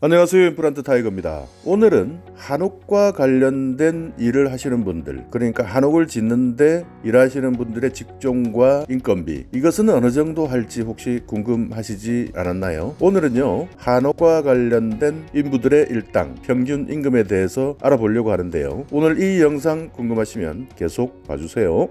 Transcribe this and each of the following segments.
안녕하세요. 임플란트 타이거입니다. 오늘은 한옥과 관련된 일을 하시는 분들, 그러니까 한옥을 짓는데 일하시는 분들의 직종과 인건비, 이것은 어느 정도 할지 혹시 궁금하시지 않았나요? 오늘은요, 한옥과 관련된 인부들의 일당, 평균 임금에 대해서 알아보려고 하는데요. 오늘 이 영상 궁금하시면 계속 봐주세요.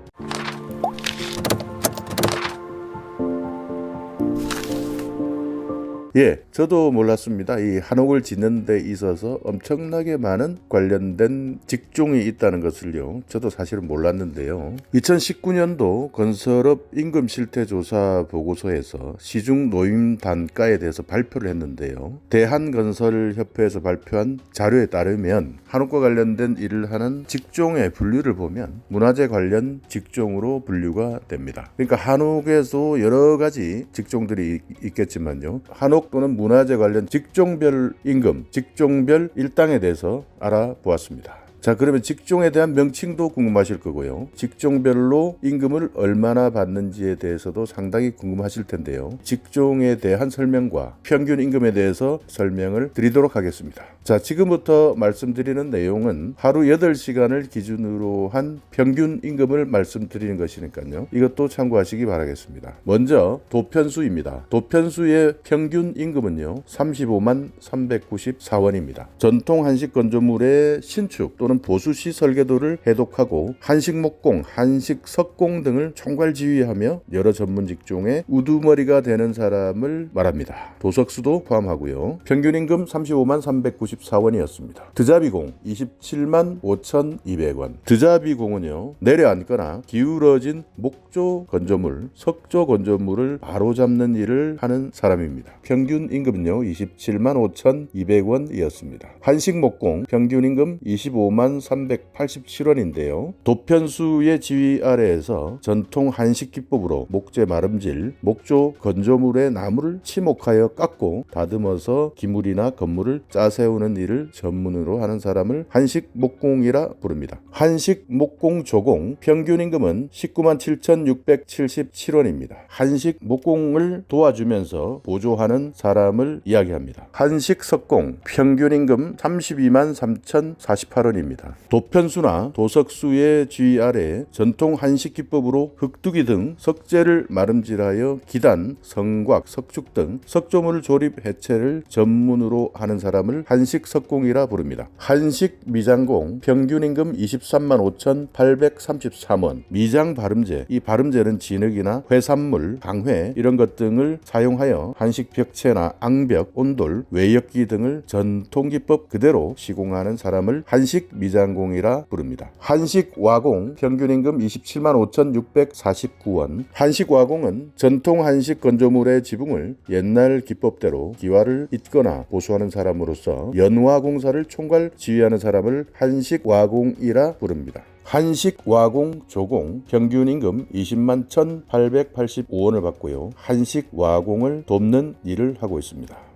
저도 몰랐습니다. 이 한옥을 짓는 데 있어서 엄청나게 많은 관련된 직종이 있다는 것을요. 저도 사실은 몰랐는데요. 2019년도 건설업 임금 실태 조사 보고서에서 시중 노임 단가에 대해서 발표를 했는데요. 대한건설협회에서 발표한 자료에 따르면 한옥과 관련된 일을 하는 직종의 분류를 보면 문화재 관련 직종으로 분류가 됩니다. 그러니까 한옥에도 여러 가지 직종들이 있겠지만요. 한옥 또는 문화재 관련 직종별 임금, 직종별 일당에 대해서 알아보았습니다. 자, 그러면 직종에 대한 명칭도 궁금하실 거고요. 직종별로 임금을 얼마나 받는지에 대해서도 상당히 궁금하실 텐데요. 직종에 대한 설명과 평균 임금에 대해서 설명을 드리도록 하겠습니다. 자, 지금부터 말씀드리는 내용은 하루 8시간을 기준으로 한 평균 임금을 말씀드리는 것이니까요. 이것도 참고하시기 바라겠습니다. 먼저 도편수입니다. 도편수의 평균 임금은요. 35만 394원입니다. 전통 한식 건조물의 신축 또는 보수시 설계도를 해독하고 한식 목공, 한식 석공 등을 총괄 지휘하며 여러 전문 직종의 우두머리가 되는 사람을 말합니다. 도석수도 포함하고요. 평균 임금 35만 394원이었습니다. 드자비공 27만 5,200원. 드자비공은요, 내려앉거나 기울어진 목조 건조물, 석조 건조물을 바로잡는 일을 하는 사람입니다. 평균 임금은요 27만 5,200원이었습니다. 한식 목공 평균 임금 25만 387원인데요. 도편수의 지휘 아래에서 전통 한식 기법으로 목재 마름질, 목조 건조물의 나무를 치목하여 깎고 다듬어서 기물이나 건물을 짜세우는 일을 전문으로 하는 사람을 한식 목공이라 부릅니다. 한식 목공 조공 평균 임금은 19만 7,677원입니다. 한식 목공을 도와주면서 보조하는 사람을 이야기합니다. 한식 석공 평균 임금 32만 3,048원입니다. 도편수나 도석수의 지휘 아래 전통 한식 기법으로 흙두기 등 석재를 마름질하여 기단, 성곽, 석축 등 석조물 조립 해체를 전문으로 하는 사람을 한식 석공이라 부릅니다. 한식 미장공 평균 임금 23만 5,833원. 미장 바름재, 이 바름재는 진흙이나 회산물, 강회 이런 것 등을 사용하여 한식 벽체나 앙벽, 온돌, 외엽기 등을 전통 기법 그대로 시공하는 사람을 한식 미장공이라 부릅니다. 한식 와공 평균 임금 27만 5,649원. 한식 와공은 전통 한식 건조물의 지붕을 옛날 기법대로 기와를 잇거나 보수하는 사람으로서 연화 공사를 총괄 지휘하는 사람을 한식 와공이라 부릅니다. 한식 와공 조공 평균 임금 20만 1,885원을 받고요. 한식 와공을 돕는 일을 하고 있습니다.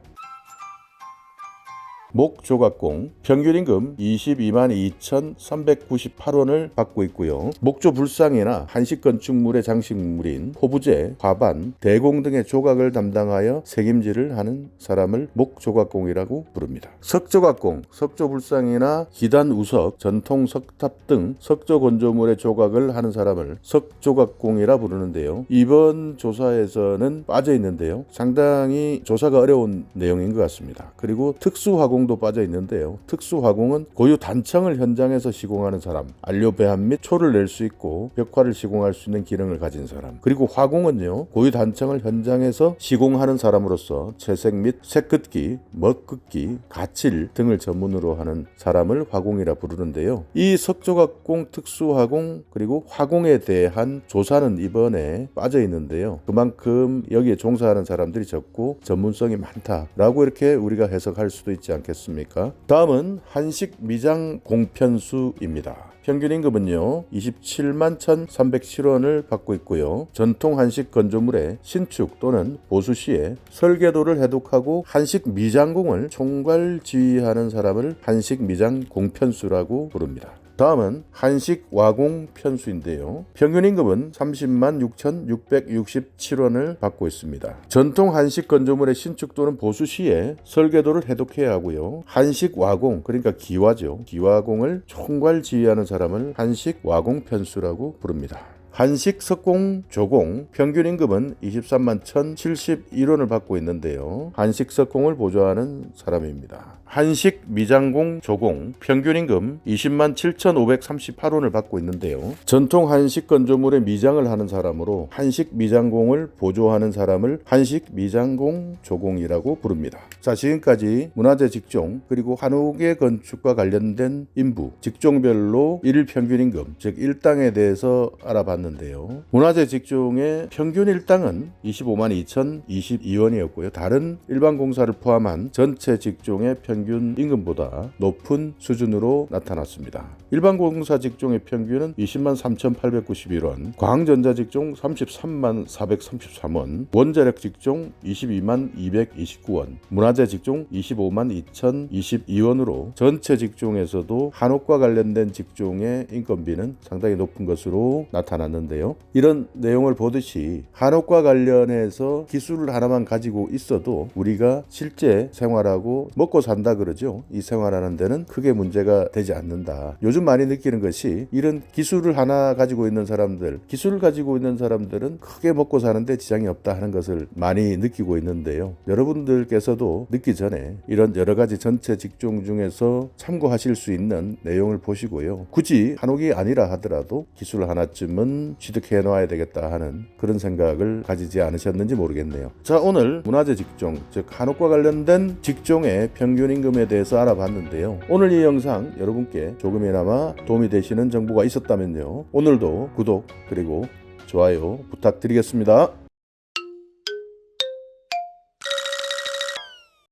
목조각공 평균 임금 22만 2,398원을 받고 있고요. 목조 불상이나 한식 건축물의 장식물인 호부제, 화반, 대공 등의 조각을 담당하여 색임질을 하는 사람을 목조각공이라고 부릅니다. 석조각공, 석조 불상이나 기단 우석, 전통 석탑 등 석조 건조물의 조각을 하는 사람을 석조각공이라 부르는데요. 이번 조사에서는 빠져 있는데요. 상당히 조사가 어려운 내용인 것 같습니다. 그리고 특수화공 도 빠져 있는데요. 특수화공은 고유 단청을 현장에서 시공하는 사람, 안료 배합 및 초를 낼 수 있고 벽화를 시공할 수 있는 기능을 가진 사람. 그리고 화공은요, 고유 단청을 현장에서 시공하는 사람으로서 채색 및 색긋기, 먹긋기, 가칠 등을 전문으로 하는 사람을 화공이라 부르는데요. 이 석조각공, 특수화공 그리고 화공에 대한 조사는 이번에 빠져 있는데요. 그만큼 여기에 종사하는 사람들이 적고 전문성이 많다라고 이렇게 우리가 해석할 수도 있지 않겠습니까? 다음은 한식 미장 공편수입니다. 평균 임금은요 27만 1,307원을 받고 있고요. 전통 한식 건조물의 신축 또는 보수 시에 설계도를 해독하고 한식 미장공을 총괄 지휘하는 사람을 한식 미장 공편수라고 부릅니다. 다음은 한식 와공 편수인데요. 평균 임금은 30만 6,667원을 받고 있습니다. 전통 한식 건조물의 신축 또는 보수 시에 설계도를 해독해야 하고요. 한식 와공, 그러니까 기와죠. 기와공을 총괄 지휘하는 사람을 한식 와공 편수라고 부릅니다. 한식 석공 조공 평균 임금은 23만 1,071원을 받고 있는데요. 한식 석공을 보조하는 사람입니다. 한식 미장공 조공 평균 임금 20만 7,538원을 받고 있는데요. 전통 한식 건조물의 미장을 하는 사람으로 한식 미장공을 보조하는 사람을 한식 미장공 조공이라고 부릅니다. 자, 지금까지 문화재 직종 그리고 한옥의 건축과 관련된 인부 직종별로 일일 평균 임금 즉 일당에 대해서 알아봤는데요. 문화재 직종의 평균 일당은 25만 2,022원이었고요. 다른 일반 공사를 포함한 전체 직종의 평균 임금보다 높은 수준으로 나타났습니다. 일반 공사 직종의 평균은 20만 3,891원, 광전자 직종 33만 433원, 원자력 직종 22만 229원, 문화재 직종 25만 2,022원으로 전체 직종에서도 한옥과 관련된 직종의 인건비는 상당히 높은 것으로 나타났는데요. 이런 내용을 보듯이 한옥과 관련해서 기술을 하나만 가지고 있어도 우리가 실제 생활하고 먹고 산다 그러죠. 이 생활하는 데는 크게 문제가 되지 않는다. 요즘 많이 느끼는 것이 이런 기술을 하나 가지고 있는 사람들, 기술을 가지고 있는 사람들은 크게 먹고 사는데 지장이 없다 하는 것을 많이 느끼고 있는데요. 여러분들께서도 늦기 전에 이런 여러 가지 전체 직종 중에서 참고하실 수 있는 내용을 보시고요. 굳이 한옥이 아니라 하더라도 기술 하나쯤은 취득해 놔야 되겠다 하는 그런 생각을 가지지 않으셨는지 모르겠네요. 자, 오늘 문화재 직종, 즉 한옥과 관련된 직종의 평균 임금에 대해서 알아봤는데요. 오늘 이 영상 여러분께 조금이나마 도움이 되시는 정보가 있었다면요. 오늘도 구독 그리고 좋아요 부탁드리겠습니다.